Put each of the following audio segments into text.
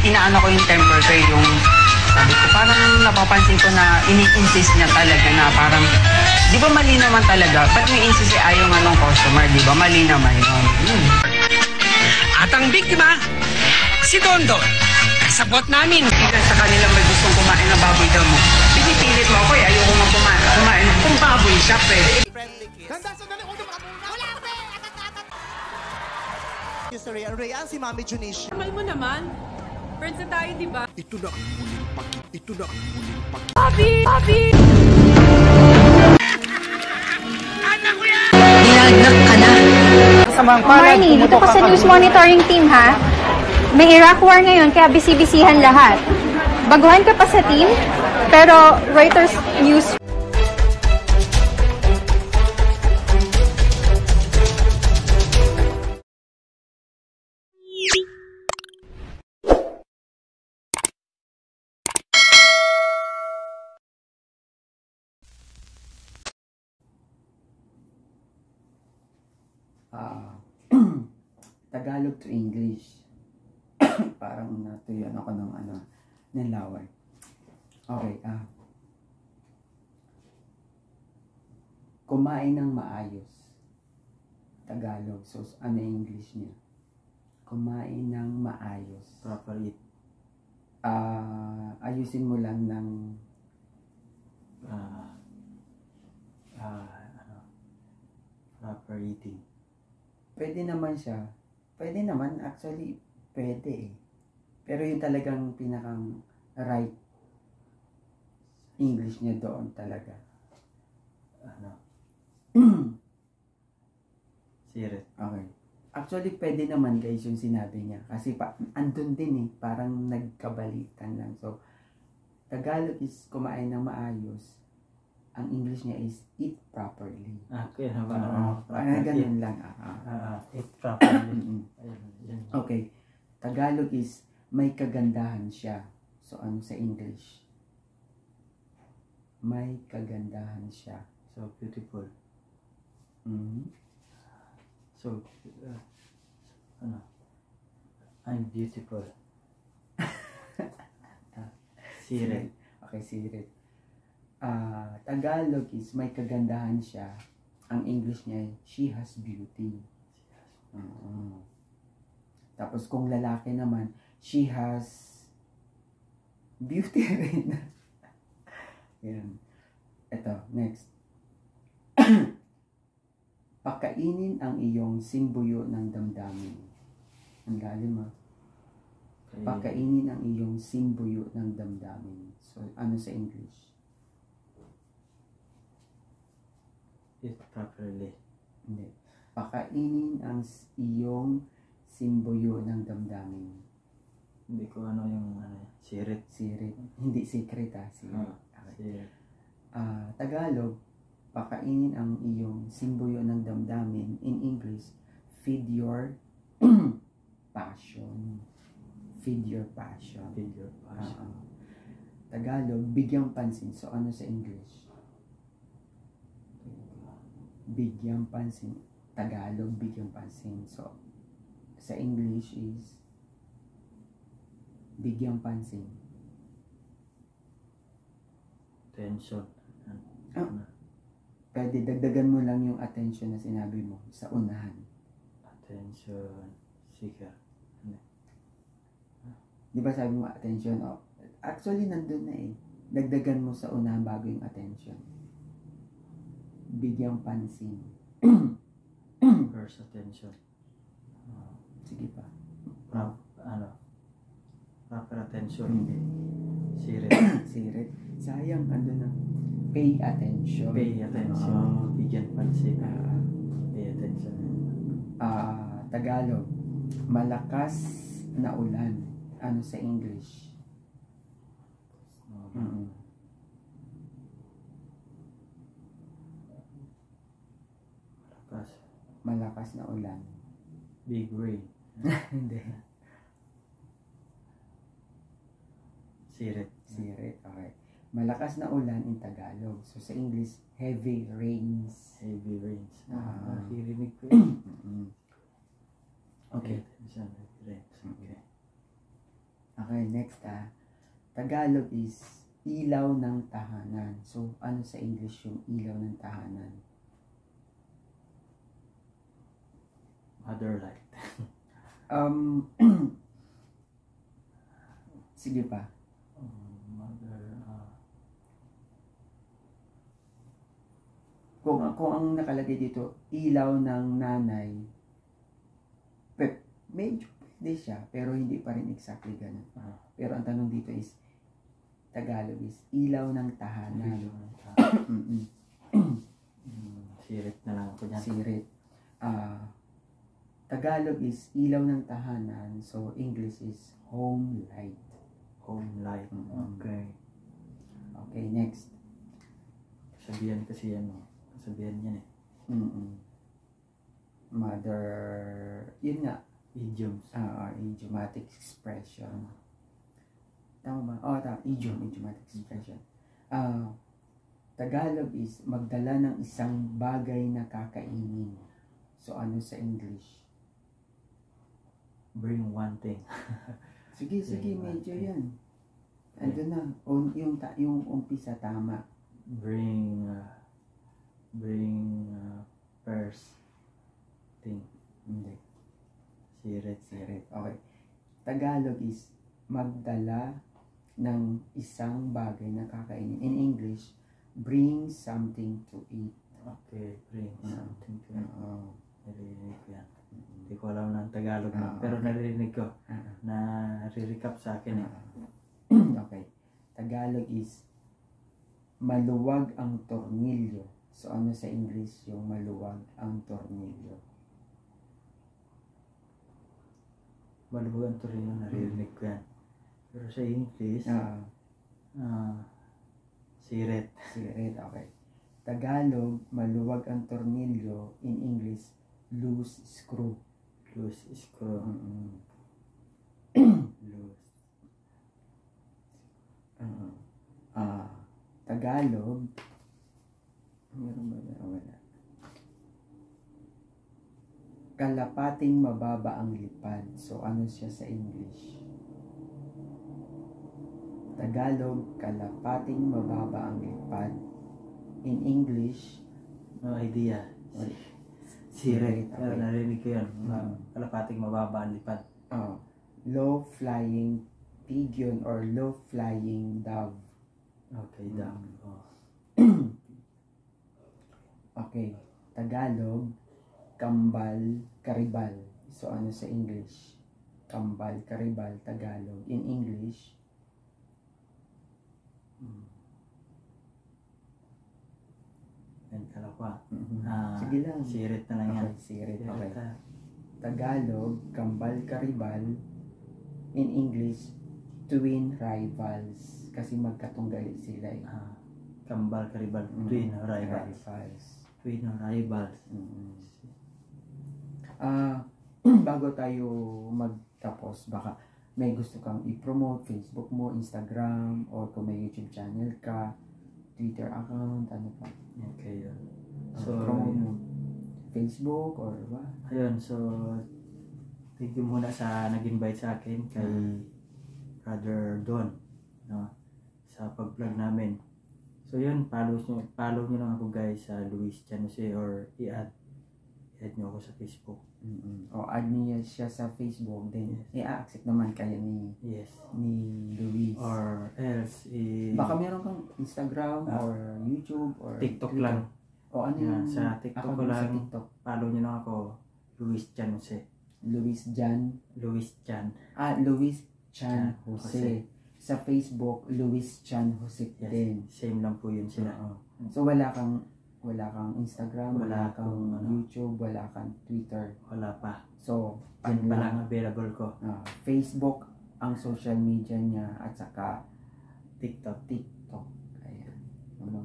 inaano ko yung temper ko, yung sabi ko, parang napapansin ko na ini-insist niya talaga na parang, di ba mali naman talaga? Ba't may insist ayaw nga ng customer, di ba? Mali naman yun. At ang biktima, si Dondon. Kasabot namin. Ilan sa kanila may gustong kumain ng baboy daw mo. Pinipilit mo ako ayoko nga kumain. Kung baboy siya, Friendly kiss. Ganda, sandali, huwag yung makabunan. Wala, pre! Atat! Rayan. Rayan, si Mami Junicia. Mahal mo naman. Friends na tayo, di ba? Ito na ang muling paki. Ito na ang muling paki. Papi! Papi! Anak ko yan! Dinagnak ka na. Marnie, dito ka sa news monitoring team, ha? May Iraq war ngayon, kaya bisi-bisihan lahat. Baguhan ka pa sa team, pero Reuters News. Tagalog to English. Parang natuyan ako ng laway. Okay, kumain ng maayos. Tagalog. So, ano yung English niya? Kumain ng maayos. Proper eat. Ayusin mo lang ng proper eating. Pwede naman siya. Pwede naman, actually, pwede eh. Pero yung talagang pinakang right English niya doon talaga. Sirit. Okay. Actually, pwede naman guys yung sinabi niya. Kasi andun din eh. Parang nagkabalitan lang. So, Tagalog is kumain ng maayos. Ang English niya is eat properly. Kaya naman. Ganun lang. Eat properly. Okay. Tagalog is may kagandahan siya. So, ano sa English? May kagandahan siya. So beautiful. So, I'm beautiful. Sirit. Okay, sirit. Tagalog is may kagandahan siya. Ang English niya, she has beauty. Tapos kung lalaki naman, she has beauty rin. Yan. Ito, next. Pakainin ang iyong simbuyo ng damdamin. Ang lalim Okay. Pakainin ang iyong simbuyo ng damdamin. So, ano sa English? Eat properly. Hindi. Pakainin ang iyong simbuyo ng damdamin. Hindi ko ano yung sirit. Sirit. Hindi secret sirit. Sirit. Tagalog, pakainin ang iyong simbuyo ng damdamin. In English, feed your passion. Feed your passion. Feed your passion. Tagalog, bigyang pansin. So, ano sa English? Bigyang pansin. Tagalog, bigyang pansin. So, sa English is bigyang pansin. Attention. Pwede dagdagan mo lang yung attention na sinabi mo sa unahan. Attention. Seeker. Di ba sabi mo attention? Actually, nandun na eh. Dagdagan mo sa unahan bago yung attention. Bigyang pansin. First attention. Sige pa. Proper attention. Hindi. Sirit. Sirit. Sayang, andun na. Pay attention. Pay attention. Bigyan pansin. Pay attention. Tagalog. Malakas na ulan. Ano sa English? Malakas na ulan. Big rain. Hindi. Sirit. Sirit, okay. Malakas na ulan in Tagalog. So sa English, heavy rains. Heavy rains. Nakirinig ko Okay. Heavy rains. Okay. Okay. Okay, next Tagalog is ilaw ng tahanan. So, ano sa English yung ilaw ng tahanan? Mother light. Sige pa. Mother, Kung ang nakalagay dito, ilaw ng nanay, medyo pwede siya, pero hindi pa rin exactly ganun. Pero ang tanong dito is, Tagalog is ilaw ng tahanan. Sirit na lang ako dyan. Sirit. Tagalog is ilaw ng tahanan, so English is home light. Home light. Okay. Okay, next. Sabihan kasi yan, sabihan yan eh. Mother, yun nga, Idioms. idiomatic expression. Tama ba? Idiomatic expression. Tagalog is magdala ng isang bagay na kakainin. So, ano sa English? Bring one thing. Sige, medyo yan. Ando na, yung umpisa tama. Bring first thing. Hindi. Sirit. Okay. Tagalog is magdala ng isang bagay na kakainin. In English, bring something to eat. Okay, bring something to eat. Oo. Narinig ko yan. Hindi ko alam ng Tagalog na, pero naririnig ko. Na-recap sa akin eh. Okay. Tagalog is maluwag ang tornilyo. So, ano sa English yung maluwag ang tornilyo? Maluwag ang tornilyo, naririnig ko yan. Pero sa English, sirit. Sirit, okay. Tagalog, maluwag ang tornilyo. In English, loose screw. Loose screw. Loose. Tagalog, meron ba na? Wala. Kalapating mababa ang lipad. So, ano siya sa English? Tagalog, kalapating mababa ang lipad. In English, No idea. Sirit. Pero narinig ko yan. Kalapating mababa ang lipad. low flying pigeon or low flying dove. Okay, dove. Okay, Tagalog, kambal, karibal. So ano sa English? Kambal, karibal, Tagalog. In English, Yan, kalapa. sige lang. Sirit na lang yan. Okay, sirit. Okay. Tagalog, kambal, karibal. In English, twin rivals. Kasi magkatunggali sila eh. Kambal, karibal, twin rivals. Twin rivals. Bago tayo magtapos, baka may gusto kang i-promote, Facebook mo, Instagram, or kung may YouTube channel ka, Twitter account, ano pa. Okay, yun. So, promote mo. Facebook or ba? Ayun, so, thank you muna sa nag-invite sa akin kay Brother Don, no, sa pag-vlog namin. So yun, follow nyo lang ako guys sa Luis Chanose or i-add nyo ako sa Facebook. O add niya siya sa Facebook, then i-accept naman kayo ni Luis. Or else, baka meron kang Instagram or YouTube or TikTok Twitter. lang. O ano yun? Sa TikTok ko lang, follow nyo lang ako, Luis Chanose. Luis Chan. Luis Chan Jose. Sa Facebook, Luis Chan Jose din. Same lang po yun sila. So wala kang Instagram, wala Wala kang akong, YouTube, wala kang Twitter. Wala pa. So, Yan pa lang available ko. Facebook ang social media niya at saka TikTok. Ayan.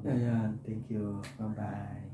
Ayan, thank you. Bye-bye.